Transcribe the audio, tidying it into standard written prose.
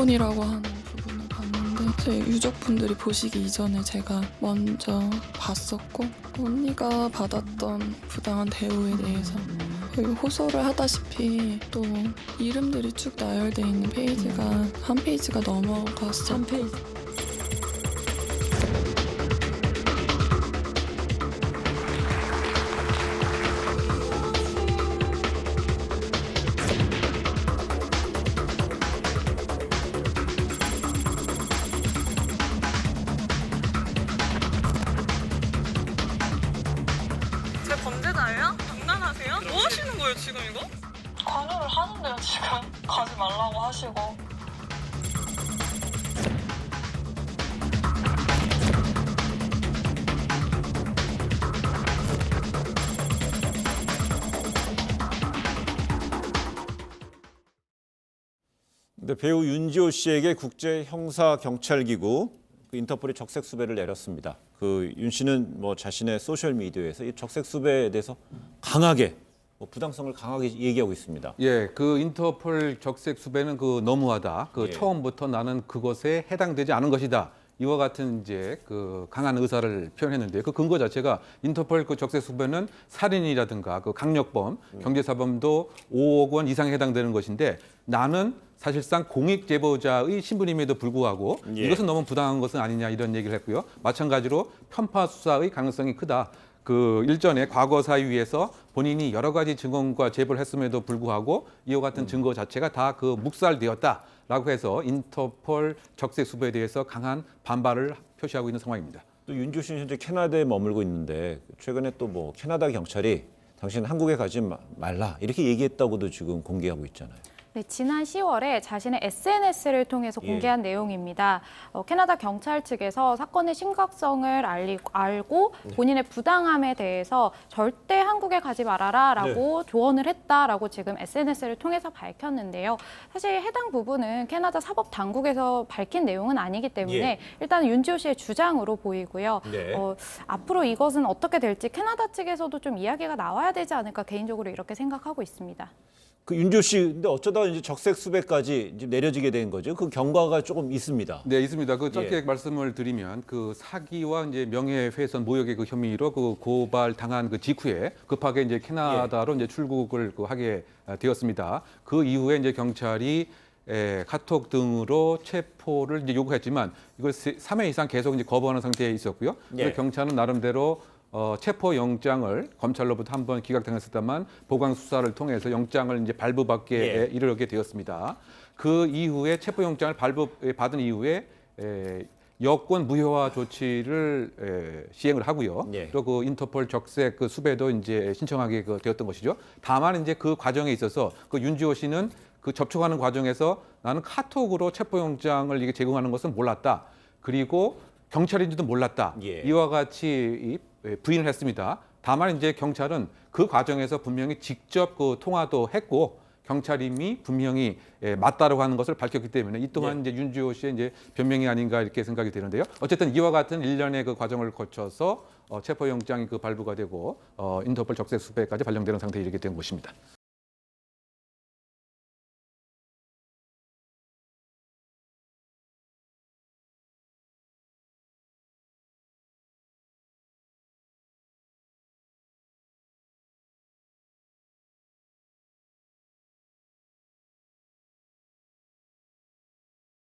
우편이라고 하는 부분을 봤는데 제 유족분들이 보시기 이전에 제가 먼저 봤었고 언니가 받았던 부당한 대우에 대해서 거의 호소를 하다시피 또 이름들이 쭉 나열돼 있는 페이지가 한 페이지가 넘어갔어. 한 페이지. 제 범죄자예요? 장난하세요? 뭐 하시는 거예요 지금 이거? 관여를 하는데요 지금. 가지 말라고 하시고. 근데 배우 윤지호 씨에게 국제 형사 경찰 기구 인터폴이 적색 수배를 내렸습니다. 그 윤 씨는 뭐 자신의 소셜 미디어에서 이 적색 수배에 대해서 강하게 부당성을 강하게 얘기하고 있습니다. 예, 그 인터폴 적색 수배는 그 너무하다. 그 예. 처음부터 나는 그것에 해당되지 않은 것이다. 이와 같은 이제 그 강한 의사를 표현했는데 그 근거 자체가 인터폴 그 적색 수배는 살인이라든가 그 강력범, 경제사범도 5억 원 이상에 해당되는 것인데 나는 사실상 공익 제보자의 신분임에도 불구하고 예. 이것은 너무 부당한 것은 아니냐 이런 얘기를 했고요. 마찬가지로 편파 수사의 가능성이 크다. 그 일전에 과거 사유에서 본인이 여러 가지 증언과 제보를 했음에도 불구하고 이와 같은 증거 자체가 다 그 묵살되었다라고 해서 인터폴 적색 수배에 대해서 강한 반발을 표시하고 있는 상황입니다. 또 윤지호 씨는 현재 캐나다에 머물고 있는데 최근에 또 뭐 캐나다 경찰이 당신 한국에 가지 말라 이렇게 얘기했다고도 지금 공개하고 있잖아요. 네, 지난 10월에 자신의 SNS를 통해서 공개한 내용입니다. 캐나다 경찰 측에서 사건의 심각성을 알고 본인의 부당함에 대해서 절대 한국에 가지 말아라라고 조언을 했다라고 지금 SNS를 통해서 밝혔는데요. 사실 해당 부분은 캐나다 사법 당국에서 밝힌 내용은 아니기 때문에 일단 윤지호 씨의 주장으로 보이고요. 네. 앞으로 이것은 어떻게 될지 캐나다 측에서도 좀 이야기가 나와야 되지 않을까 개인적으로 이렇게 생각하고 있습니다. 그 윤지호 씨 근데 어쩌다 이제 적색 수배까지 이제 내려지게 된 거죠. 그 경과가 조금 있습니다. 네, 있습니다. 그 짧게 예. 말씀을 드리면 그 사기와 이제 명예훼손 모욕의 그 혐의로 그 고발 당한 그 직후에 급하게 이제 캐나다로 이제 출국을 하게 되었습니다. 그 이후에 이제 경찰이 카톡 등으로 체포를 이제 요구했지만 이걸 3회 이상 계속 이제 거부하는 상태에 있었고요. 그래서 경찰은 나름대로 체포 영장을 검찰로부터 한번 기각당했었다만 보강 수사를 통해서 영장을 이제 발부받게 이르게 되었습니다. 그 이후에 체포 영장을 발부받은 이후에 여권 무효화 조치를 시행을 하고요. 그리고 그 인터폴 적색 그 수배도 이제 신청하게 되었던 것이죠. 다만 이제 그 과정에 있어서 그 윤지호 씨는 그 접촉하는 과정에서 나는 카톡으로 체포 영장을 이게 제공하는 것은 몰랐다. 그리고 경찰인지도 몰랐다. 이와 같이 부인을 했습니다. 다만 이제 경찰은 그 과정에서 분명히 직접 그 통화도 했고 경찰임이 분명히 맞다라고 하는 것을 밝혔기 때문에 이 또한 이제 윤지호 씨의 이제 변명이 아닌가 이렇게 생각이 되는데요. 어쨌든 이와 같은 일련의 그 과정을 거쳐서 체포영장이 그 발부가 되고 인터폴 적색 수배까지 발령되는 상태에 이르게 된 것입니다.